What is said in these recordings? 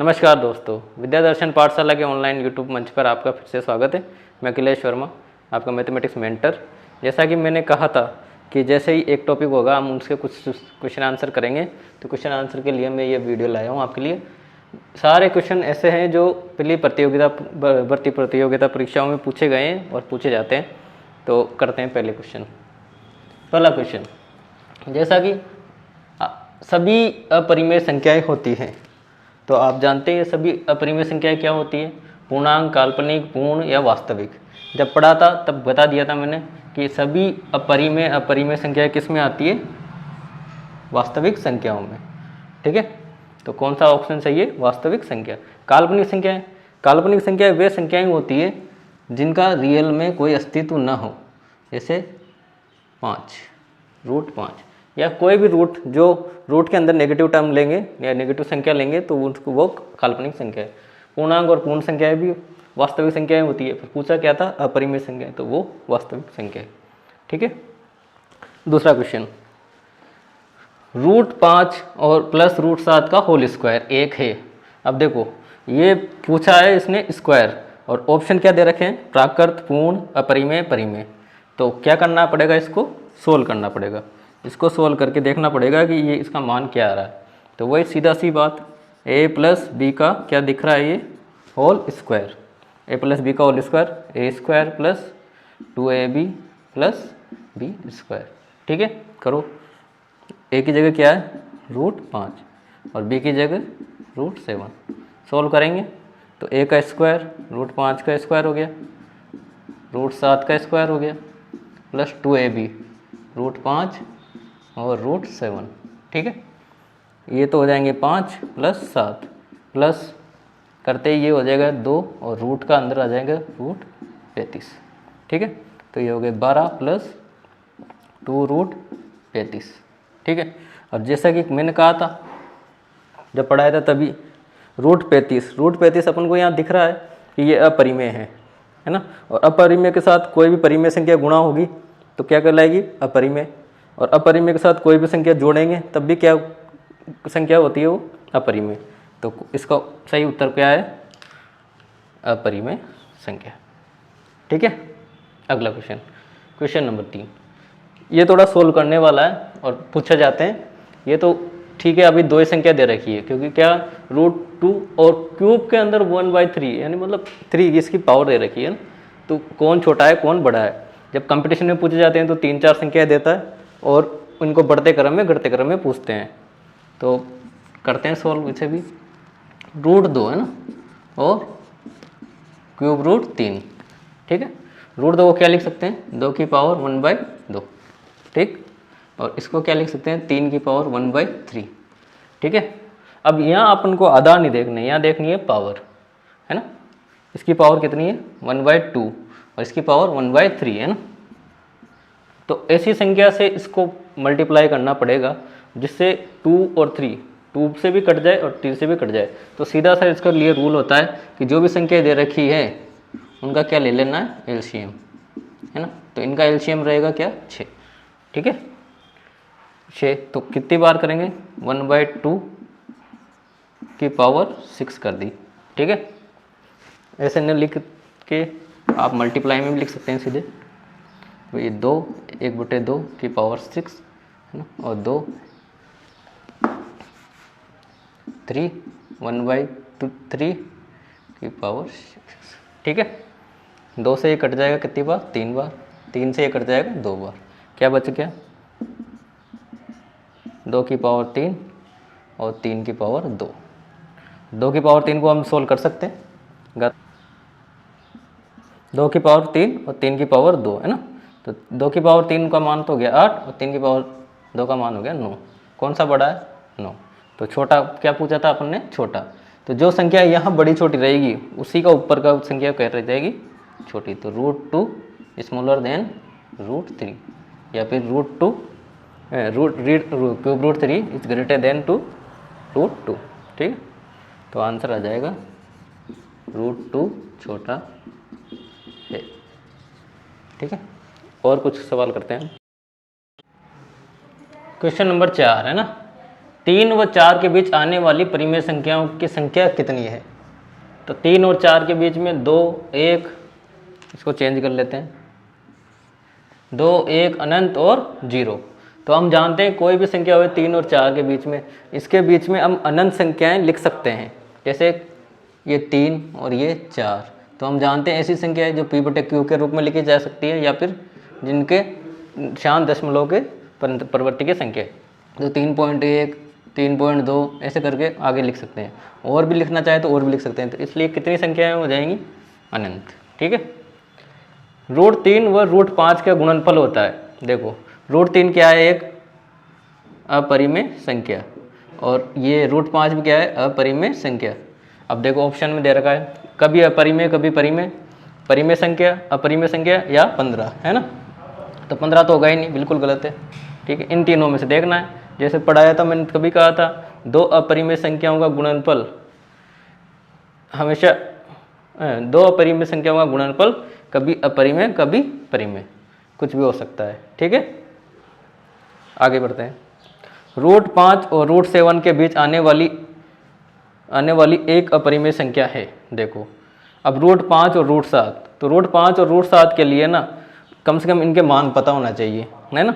नमस्कार दोस्तों, विद्या दर्शन पाठशाला के ऑनलाइन यूट्यूब मंच पर आपका फिर से स्वागत है। मैं अखिलेश वर्मा, आपका मैथमेटिक्स मेंटर। जैसा कि मैंने कहा था कि जैसे ही एक टॉपिक होगा हम उसके कुछ क्वेश्चन आंसर करेंगे, तो क्वेश्चन आंसर के लिए मैं ये वीडियो लाया हूँ आपके लिए। सारे क्वेश्चन ऐसे हैं जो पहली भर्ती प्रतियोगिता परीक्षाओं में पूछे गए हैं और पूछे जाते हैं। तो करते हैं पहले क्वेश्चन। पहला क्वेश्चन, जैसा कि सभी अपरिमेय संख्याएं होती हैं, तो आप जानते हैं सभी अपरिमेय संख्याएं क्या होती है? पूर्णांक, काल्पनिक, पूर्ण या वास्तविक। जब पढ़ा था तब बता दिया था मैंने कि सभी अपरिमेय संख्याएं किस में आती है? वास्तविक संख्याओं में। ठीक है, तो कौन सा ऑप्शन सही है? वास्तविक संख्या। काल्पनिक संख्याएं वे संख्याएं होती है जिनका रियल में कोई अस्तित्व न हो, जैसे 5, √5 या कोई भी रूट, जो रूट के अंदर नेगेटिव टर्म लेंगे या नेगेटिव संख्या लेंगे तो उसको वो काल्पनिक संख्या है। पूर्णांक और पूर्ण संख्याएं भी वास्तविक संख्याएं होती है। फिर पूछा क्या था? अपरिमेय संख्या, तो वो वास्तविक संख्या है। ठीक है, दूसरा क्वेश्चन, √5 और प्लस √7 का होल स्क्वायर 1 है। अब देखो, ये पूछा है इसने स्क्वायर और ऑप्शन क्या दे रखे हैं? प्राकृत, पूर्ण, अपरिमेय, परिमेय। तो क्या करना पड़ेगा? इसको सोल्व करना पड़ेगा। इसको सोल्व करके देखना पड़ेगा कि ये इसका मान क्या आ रहा है। तो वही सीधा सी बात, a प्लस बी का क्या दिख रहा है? ये whole square, a plus B का whole square, a² plus 2ab plus b square. ठीक है, करो। a की जगह क्या है? √5 और b की जगह √7। सोल्व करेंगे तो a का स्क्वायर √5 का स्क्वायर हो गया, √7 का स्क्वायर हो गया, प्लस 2ab √5 और √7। ठीक है, ये तो हो जाएंगे 5 प्लस 7 प्लस करते ही ये हो जाएगा 2 और रूट का अंदर आ जाएगा √35। ठीक है, तो ये हो गए 12 प्लस 2√35। ठीक है, और जैसा कि मैंने कहा था जब पढ़ाया था तभी, √35 अपन को यहाँ दिख रहा है कि ये अपरिमेय है ना। और अपरिमेय के साथ कोई भी परिमेय संख्या गुणा होगी तो क्या कहलाएगी? अपरिमेय। और अपरिमेय के साथ कोई भी संख्या जोड़ेंगे तब भी क्या संख्या होती है? वो अपरिमेय। तो इसका सही उत्तर क्या है? अपरिमेय संख्या। ठीक है, अगला क्वेश्चन, क्वेश्चन नंबर 3। ये थोड़ा सोल्व करने वाला है और पूछा जाते हैं। ये तो ठीक है, अभी दो ही संख्या दे रखी है, क्योंकि क्या √2 और क्यूब के अंदर 1/3 यानी मतलब 3 इसकी पावर दे रखी है ना। तो कौन छोटा है कौन बड़ा है? जब कंपटीशन में पूछे जाते हैं तो 3-4 संख्या देता है और उनको बढ़ते क्रम में घटते क्रम में पूछते हैं। तो करते हैं सॉल्व इसे भी। √2 है ना, और क्यूब √3। ठीक है, √2 को क्या लिख सकते हैं? 2 की पावर 1/2। ठीक, और इसको क्या लिख सकते हैं? 3 की पावर 1/3। ठीक है, अब यहाँ अपन को आधा नहीं देखना है, यहाँ देखनी है पावर, है ना। इसकी पावर कितनी है? 1/2 और इसकी पावर 1/3 है ना। तो ऐसी संख्या से इसको मल्टीप्लाई करना पड़ेगा जिससे 2 और 3, 2 से भी कट जाए और 3 से भी कट जाए। तो सीधा सा इसके लिए रूल होता है कि जो भी संख्या दे रखी है उनका क्या ले लेना है? एलसीएम, है ना। तो इनका एलसीएम रहेगा क्या? 6। ठीक है, 6। तो कितनी बार करेंगे? 1/2 की पावर 6 कर दी। ठीक है, ऐसे न लिख के आप मल्टीप्लाई में भी लिख सकते हैं सीधे। तो ये 2, 1/2 की पावर 6 है ना, और 2, 3, 1/3 की पावर 6। ठीक है, 2 से ये कट जाएगा कितनी बार? 3 बार। 3 से ये कट जाएगा 2 बार। क्या बच गया? 2 की पावर 3 और 3 की पावर 2। 2 की पावर 3 को हम सोल्व कर सकते हैं। 2 की पावर 3 और 3 की पावर 2 है ना। तो 2 की पावर 3 का मान तो हो गया 8 और 3 की पावर 2 का मान हो गया 9। कौन सा बड़ा है? 9। तो छोटा क्या पूछा था अपन ने? छोटा। तो जो संख्या यहाँ बड़ी छोटी रहेगी उसी का ऊपर का संख्या क्या रह जाएगी? छोटी। तो √2 स्मॉलर देन √3 या फिर क्यूब √3 इज ग्रेटर देन √2। ठीक है, तो आंसर आ जाएगा √2 छोटा है। ठीक है, और कुछ सवाल करते हैं। क्वेश्चन नंबर 4 है ना, 3 व 4 के बीच आने वाली परिमेय संख्याओं की संख्या कितनी है। तो 3 और 4 के बीच में 2 1, इसको चेंज कर लेते हैं, 2 1 अनंत और 0। तो हम जानते हैं कोई भी संख्या हो 3 और 4 के बीच में, इसके बीच में हम अनंत संख्याएं लिख सकते हैं। जैसे ये 3 और ये 4, तो हम जानते हैं ऐसी संख्या है जो p/q के रूप में लिखी जा सकती है, या फिर जिनके शांत दशमलव के परिवर्ती की संख्या है। तो 3.1 3.2 ऐसे करके आगे लिख सकते हैं, और भी लिखना चाहे तो और भी लिख सकते हैं। तो इसलिए कितनी संख्याएं हो जाएंगी, अनंत। ठीक है। √3 व √5 का गुणनफल होता है। देखो √3 क्या है, एक अपरिमेय संख्या, और ये √5 भी क्या है, अपरिमेय संख्या। अब देखो ऑप्शन में दे रखा है कभी अपरिमेय कभी परिमेय, परिमेय संख्या, अपरिमेय संख्या या 15, है ना। तो 15 तो होगा ही नहीं, बिल्कुल गलत है। ठीक है, इन तीनों में से देखना है। जैसे पढ़ाया था मैंने, कभी कहा था 2 अपरिमेय संख्याओं का गुणनफल हमेशा 2 अपरिमेय संख्याओं का गुणनफल कभी अपरिमेय कभी परिमेय, कुछ भी हो सकता है। ठीक है, आगे बढ़ते हैं। √5 और √7 के बीच आने वाली एक अपरिमेय संख्या है। देखो अब √5 और √7, तो √5 और √7 के लिए ना कम से कम इनके मान पता होना चाहिए, है ना।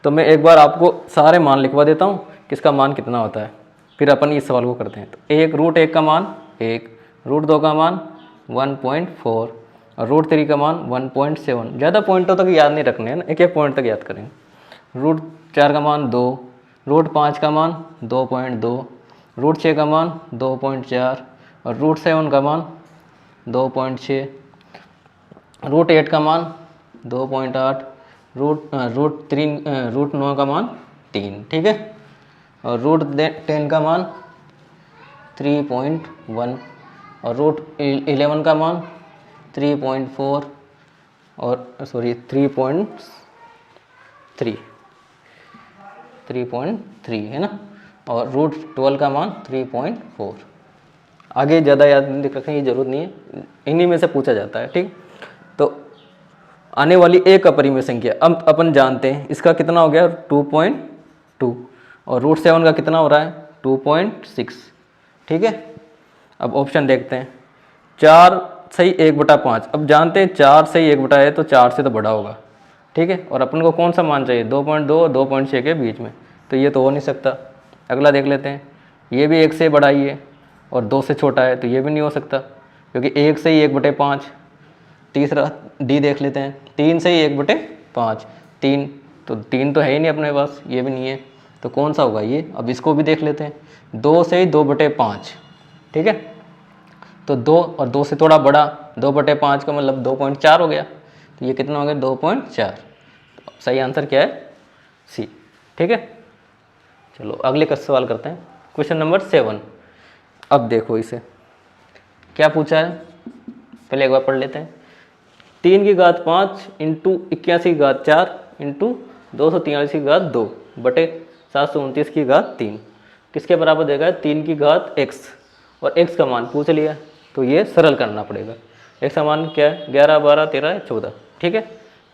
तो मैं एक बार आपको सारे मान लिखवा देता हूँ किसका मान कितना होता है, फिर अपन इस सवाल को करते हैं। तो √1 का मान 1, √2 का मान 1.4 और √3 का मान 1.7। ज़्यादा पॉइंटों तक याद नहीं रखने हैं ना, एक एक पॉइंट तक याद करेंगे। √4 का मान 2, √5 का मान 2.2, √6 का मान 2.4 और √7 का मान 2.6, √8 का मान 2.8, √9 का मान 3। ठीक है, और √10 का मान 3.1 और √11 का मान 3.4 और 3.3 है ना, और √12 का मान 3.4। आगे ज़्यादा याद लिख रखने की जरूरत नहीं है, इन्हीं में से पूछा जाता है। ठीक, तो आने वाली एक अपरिमेय संख्या अब अपन जानते हैं इसका कितना हो गया 2.2, और √7 का कितना हो रहा है 2.6। ठीक है, अब ऑप्शन देखते हैं। 4 सही 1/5, अब जानते हैं 4 सही 1 है तो 4 से तो बड़ा होगा। ठीक है, और अपन को कौन सा मान चाहिए 2.2 और 2.6 के बीच में, तो ये तो हो नहीं सकता। अगला देख लेते हैं, ये भी 1 से बड़ा ही है और 2 से छोटा है, तो ये भी नहीं हो सकता क्योंकि 1 से ही 1/5। तीसरा डी देख लेते हैं, 3 से ही 1/5, 3 तो 3 तो है ही नहीं अपने पास, ये भी नहीं है, तो कौन सा होगा ये। अब इसको भी देख लेते हैं, 2 से ही 2/5। ठीक है, तो 2 और 2 से थोड़ा बड़ा 2/5 का मतलब 2.4 हो गया, तो ये कितना हो गया 2.4। तो सही आंसर क्या है सी। ठीक है, चलो अगले का सवाल करते हैं, क्वेश्चन नंबर 7। अब देखो इसे क्या पूछा है, पहले एक बार पढ़ लेते हैं। 3 की घात 5 इंटू 81 की घात 4 इंटू 243 की घात 2 बटे 729 की घात 3 किसके बराबर देगा। 3 की घात x, और x का मान पूछ लिया तो ये सरल करना पड़ेगा। x का मान क्या है 11 12 13 14। ठीक है,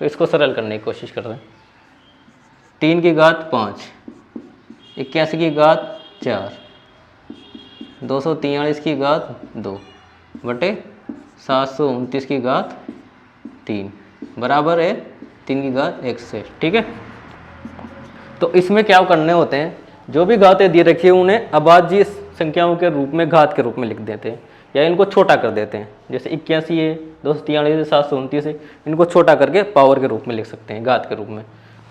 तो इसको सरल करने की कोशिश कर रहे हैं। 3 की घात 5, 81 की घात 4, 243 की घात 2 बटे 729 की घात 3 बराबर है 3 की घात x से। ठीक है, तो इसमें क्या करने होते हैं, जो भी घातें दी रखी है उन्हें अभाज्य संख्याओं के रूप में घात के रूप में लिख देते हैं, या इनको छोटा कर देते हैं। जैसे 81 है, 243 है, 729 है, इनको छोटा करके पावर के रूप में लिख सकते हैं, घात के रूप में।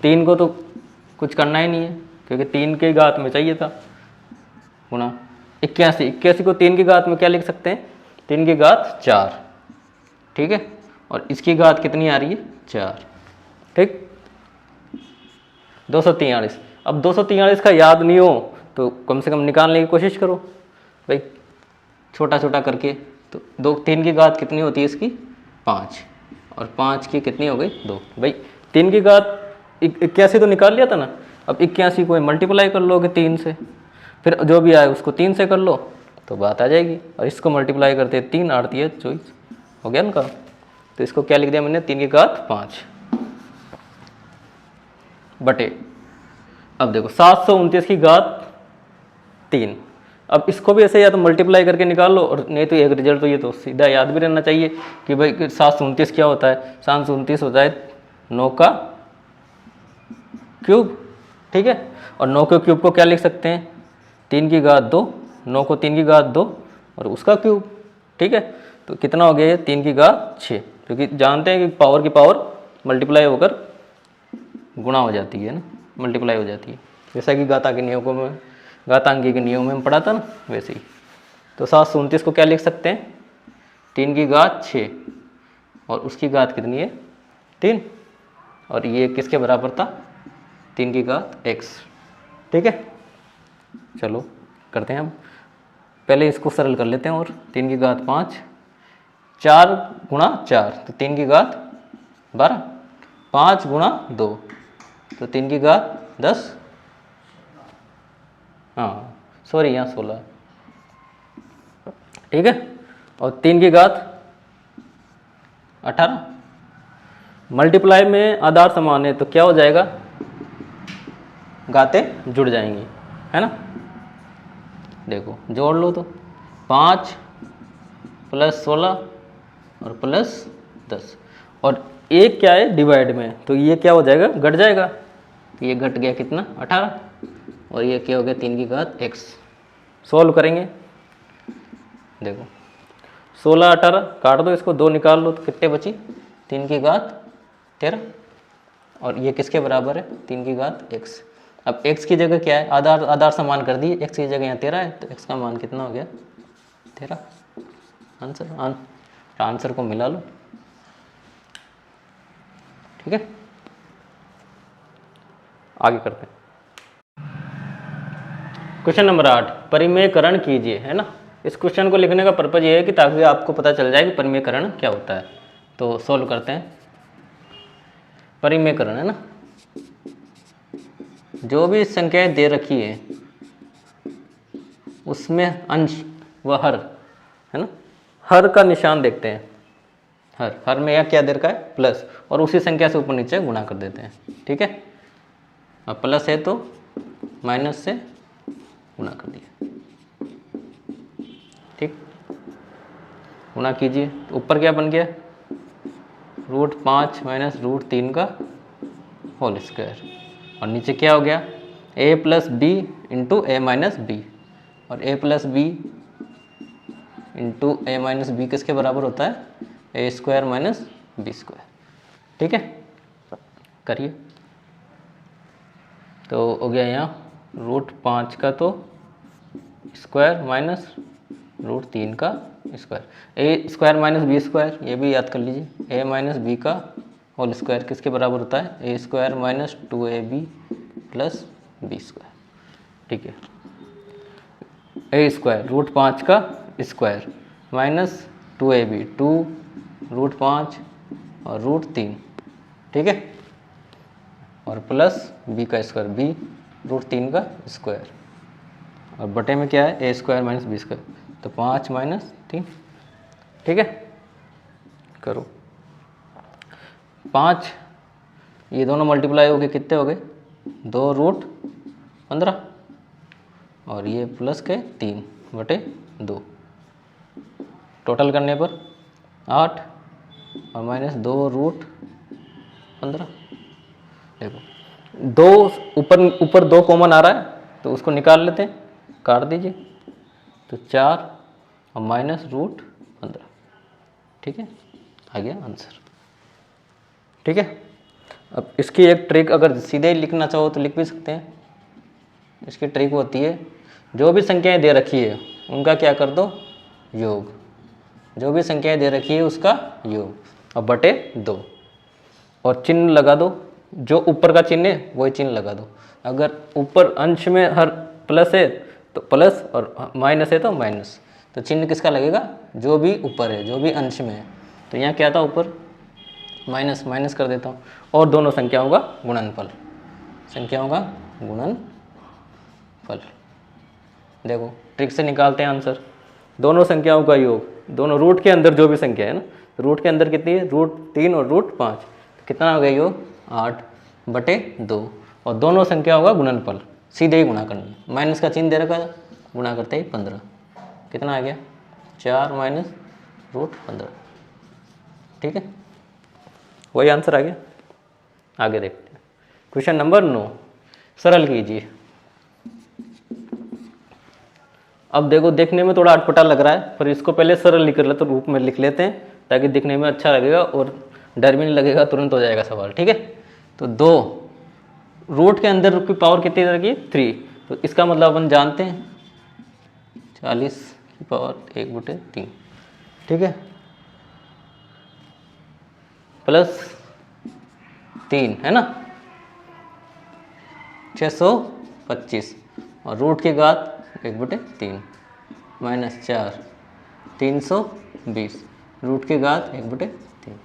3 को तो कुछ करना ही नहीं है क्योंकि 3 की घात में चाहिए था गुना 81 को 3 की घात में क्या लिख सकते हैं 3 की घात 4। ठीक है, और इसकी घात कितनी आ रही है 4। ठीक, 243। अब 243 का याद नहीं हो तो कम से कम निकालने की कोशिश करो भाई, छोटा छोटा करके। तो 3 की घात कितनी होती है इसकी 5, और 5 की कितनी हो गई 2। भाई 3 की घात 81 तो निकाल लिया था ना, अब 81 को मल्टीप्लाई कर लोगे 3 से, फिर जो भी आए उसको 3 से कर लो तो बात आ जाएगी। और इसको मल्टीप्लाई करते 3 8 24 हो गया ना। तो इसको क्या लिख दिया मैंने 3 की घात 5 बटे, अब देखो 729 की घात 3। अब इसको भी ऐसे या तो मल्टीप्लाई करके निकाल लो, और नहीं तो एक रिजल्ट तो ये तो सीधा याद भी रहना चाहिए कि भाई 729 क्या होता है। 729 होता है 9 का क्यूब, ठीक है। और 9 के क्यूब को क्या लिख सकते हैं, 3 की घात 2, 9 को 3 की घात 2 और उसका क्यूब, ठीक है। तो कितना हो गया ये 3 की घात 6, क्योंकि जानते हैं कि पावर की पावर मल्टीप्लाई होकर गुणा हो जाती है ना, मल्टीप्लाई हो जाती है, जैसा कि घातांकी के नियम में पढ़ा था ना, वैसे ही। तो 729 को क्या लिख सकते हैं, 3 की घात 6 और उसकी घात कितनी है 3, और ये किसके बराबर था 3 की घात x, ठीक है। चलो करते हैं हम, पहले इसको सरल कर लेते हैं, और 3 की घात 5, 4 गुणा 4 तो 3 की घात 12, 5 गुणा 2 तो 3 की घात 10, हाँ सॉरी यहाँ 16, ठीक है। और 3 की घात 18, मल्टीप्लाई में आधार समान है तो क्या हो जाएगा, घातें जुड़ जाएंगी, है ना। देखो जोड़ लो तो 5 + 16 और +10, और एक क्या है डिवाइड में, तो ये क्या हो जाएगा, घट जाएगा, तो ये घट गया कितना 18, और ये क्या हो गया 3 की घात x। सॉल्व करेंगे, देखो 16 18 काट दो, इसको 2 निकाल लो तो कितने बची 3 की घात 13, और ये किसके बराबर है 3 की घात x। अब x की जगह क्या है, आधार समान कर दी, x की जगह यहाँ 13 है, तो x का मान कितना हो गया 13। आंसर को मिला लो, ठीक है। आगे करते हैं, क्वेश्चन नंबर 8, परिमेयकरण कीजिए, है ना। इस क्वेश्चन को लिखने का पर्पज ये है कि ताकि आपको पता चल जाए कि परिमेयकरण क्या होता है। तो सॉल्व करते हैं, परिमेयकरण, है ना, जो भी संख्याएं दे रखी है उसमें अंश व हर, है ना, हर का निशान देखते हैं, हर में यह क्या दे रखा है प्लस, और उसी संख्या से ऊपर नीचे गुणा कर देते हैं, ठीक है। अब प्लस है तो माइनस से गुणा कर दिया, ठीक, गुणा कीजिए तो ऊपर क्या बन गया √5 - √3 का होल स्क्वायर, और नीचे क्या हो गया a + b × a - b, और a + b × a - b किसके बराबर होता है a² - b², ठीक है। करिए, तो हो गया यहाँ √5 का तो स्क्वायर माइनस √3 का स्क्वायर, a² - b², ये भी याद कर लीजिए, a - b का होल स्क्वायर किसके बराबर होता है a² - 2ab + b², ठीक है। a² √5 का स्क्वायर माइनस 2ab 2 √5 और √3, ठीक है, और प्लस b का स्क्वायर b √3 का स्क्वायर, और बटे में क्या है a² - b², तो 5 - 3, ठीक है। करो 5, ये दोनों मल्टीप्लाई हो गए, कितने हो गए 2√15, और ये प्लस के 3/2, टोटल करने पर 8 और माइनस 2√15। देखो 2 ऊपर 2 कॉमन आ रहा है तो उसको निकाल लेते हैं, काट दीजिए, तो 4 और माइनस √15, ठीक है, आ गया आंसर, ठीक है। अब इसकी एक ट्रिक, अगर सीधे लिखना चाहो तो लिख भी सकते हैं। इसकी ट्रिक होती है, जो भी संख्याएं दे रखी है उनका क्या कर दो योग, जो भी संख्याएं दे रखी है उसका योग, और बटे 2, और चिन्ह लगा दो, जो ऊपर का चिन्ह है वही चिन्ह लगा दो। अगर ऊपर अंश में हर प्लस है तो प्लस, और माइनस है तो माइनस, तो चिन्ह किसका लगेगा जो भी ऊपर है, जो भी अंश में है। तो यहाँ क्या था ऊपर माइनस, माइनस कर देता हूँ, और दोनों संख्याओं का गुणनफल, संख्याओं का गुणनफल। देखो ट्रिक से निकालते हैं आंसर, दोनों संख्याओं का योग, दोनों रूट के अंदर जो भी संख्या है ना, रूट के अंदर कितनी है √3 और √5, तो कितना हो गया योग 8/2, और दोनों संख्याओं का गुणनफल सीधे ही गुणा करना, माइनस का चिन्ह दे रखा है गुणा करते ही 15, कितना आ गया 4 माइनस रूट 15। ठीक है, वही आंसर आ गया। आगे देखते हैं क्वेश्चन नंबर 9, सरल कीजिए। अब देखो देखने में थोड़ा अटपटा लग रहा है, पर इसको पहले सरल लिख लेते रूप में लिख लेते हैं ताकि दिखने में अच्छा लगेगा और डर भी नहीं लगेगा, तुरंत हो जाएगा सवाल। ठीक है, तो 2 रूट के अंदर की पावर कितनी तरह की 3, तो इसका मतलब अपन जानते हैं 40 की पावर 1/3। ठीक है, प्लस 3 है ना 625 और रूट की घात 1/3 माइनस 4 320 रूट की घात 1/3।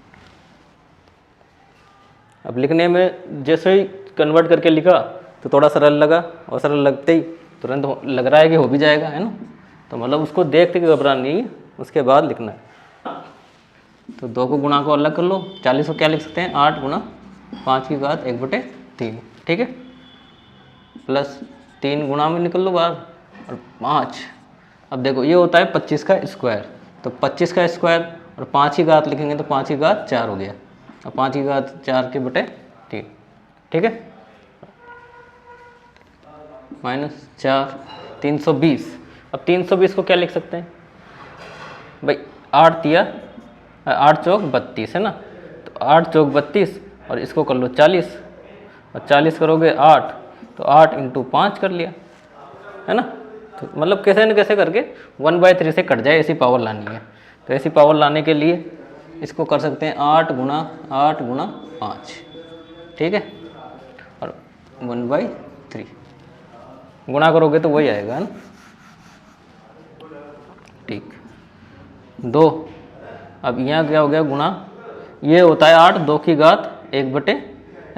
अब लिखने में जैसे ही कन्वर्ट करके लिखा तो थोड़ा सरल लगा और सरल लगते ही तुरंत लग रहा है कि हो भी जाएगा, है ना। तो मतलब उसको देखते कि घबराना नहीं है, उसके बाद लिखना है। तो 2 को गुणा को अलग कर लो, 40 को क्या लिख सकते हैं 8 गुणा 5 की घात 1/3। ठीक है, प्लस 3 गुणा में निकल लो बाहर और 5। अब देखो ये होता है 25 का स्क्वायर, तो 25 का स्क्वायर और 5 की घात लिखेंगे तो 5 की घात 4 हो गया और 5 की घात 4 के बटे 3। ठीक है, माइनस 4 320। अब 320 को क्या लिख सकते हैं भाई 8 चौक 32 है ना, तो 8 चौक 32 और इसको कर लो 40 और 40 करोगे 8 तो 8 × 5 कर लिया, है ना। तो मतलब कैसे न कैसे करके 1/3 से कट जाए, ऐसी पावर लानी है। तो ऐसी पावर लाने के लिए इसको कर सकते हैं 8 गुणा 5। ठीक है, और 1/3 गुणा करोगे तो वही आएगा, है ना। ठीक, 2। अब यहाँ क्या हो गया गुणा, ये होता है 8 2 की घात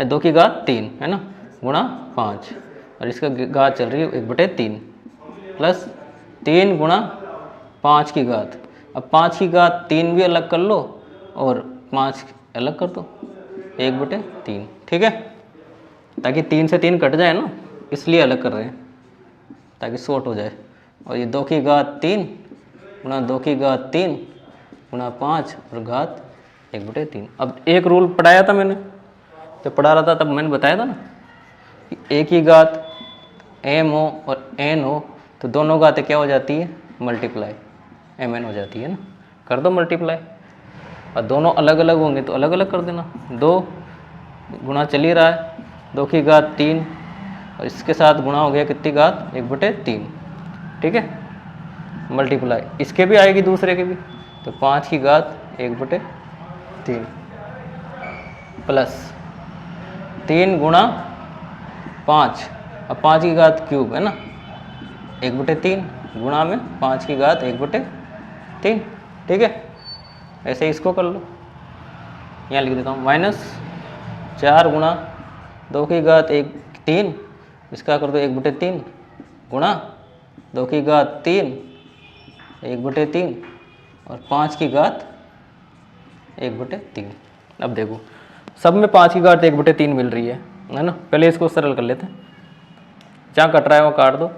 2 की घात 3 है ना, गुणा 5 और इसका घात चल रही है 1/3 प्लस 3 गुणा 5 की घात। अब 5 की घात 3 भी अलग कर लो और 5 अलग कर दो 1/3। ठीक है, ताकि 3 से 3 कट जाए ना, इसलिए अलग कर रहे हैं ताकि शॉर्ट हो जाए। और ये 2 की घात 3 गुणा 2 की घात 3 गुणा 5 और घात 1/3। अब एक रूल पढ़ाया था मैंने, जब पढ़ा रहा था तब मैंने बताया था ना कि एक ही घात m हो और n हो तो दोनों घातें क्या हो जाती है मल्टीप्लाई mn हो जाती है ना, कर दो मल्टीप्लाई। और दोनों अलग अलग होंगे तो अलग अलग कर देना। 2 गुणा चल ही रहा है 2 की घात 3 और इसके साथ गुणा हो गया कितनी घात 1/3। ठीक है, मल्टीप्लाई इसके भी आएगी दूसरे के भी, तो 5 की घात 1/3 प्लस 3 गुणा 5 अब 5 की घात क्यूब है ना 1/3 गुणा में 5 की घात 1/3। ठीक है, ऐसे ही इसको कर लो, यहाँ लिख देता हूँ माइनस 4 गुणा 2 की घात 3 इसका कर दो 1/3 गुणा 2 की घात 3 1/3 और 5 की घात 1/3। अब देखो सब में 5 की घात 1/3 मिल रही है ना। पहले इसको सरल कर लेते हैं, जहाँ कट रहा है वो काट दो।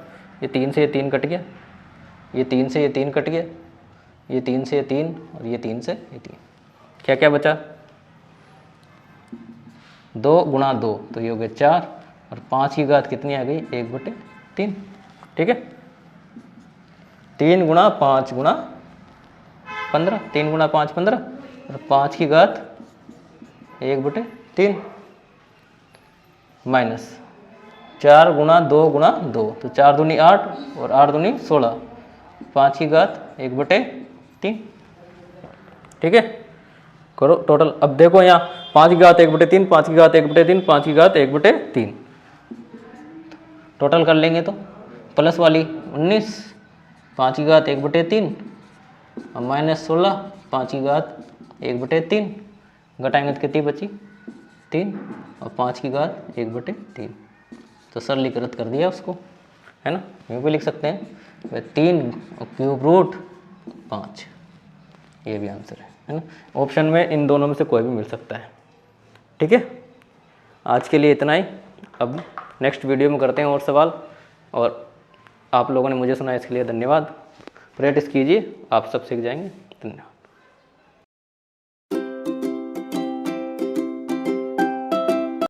ये 3 से ये 3 कट गया, ये 3 से ये 3 कट गया, ये 3 से ये 3 और ये 3 से ये 3। क्या क्या बचा 2 गुणा 2 तो ये हो गया 4 और 5 की घात कितनी आ गई 1/3। ठीक है, 3 गुणा 5 गुणा 15 3 गुणा 5 15 और 5 की घात 1/3 माइनस 4 गुणा 2 गुणा 2 तो 4 दूनी 8 और 8 दूनी 16 5 की घात 1/3। ठीक है, करो टोटल। अब देखो यहाँ 5 की घात 1/3 5 की घात 1/3 5 की घात 1/3 टोटल कर लेंगे तो प्लस वाली 19 5 की घात 1/3 और माइनस 16 5 की घात 1/3 घटाएंगे तो कितनी बची 3 और 5 की घात 1/3। तो सरलीकृत कर दिया उसको, है ना। यूँ भी लिख सकते हैं 3 और क्यूब रूट 5, ये भी आंसर है ना। ऑप्शन में इन दोनों में से कोई भी मिल सकता है। ठीक है, आज के लिए इतना ही। अब नेक्स्ट वीडियो में करते हैं और सवाल, और आप लोगों ने मुझे सुना, इसके लिए धन्यवाद। प्रैक्टिस कीजिए, आप सब सीख जाएंगे। धन्यवाद।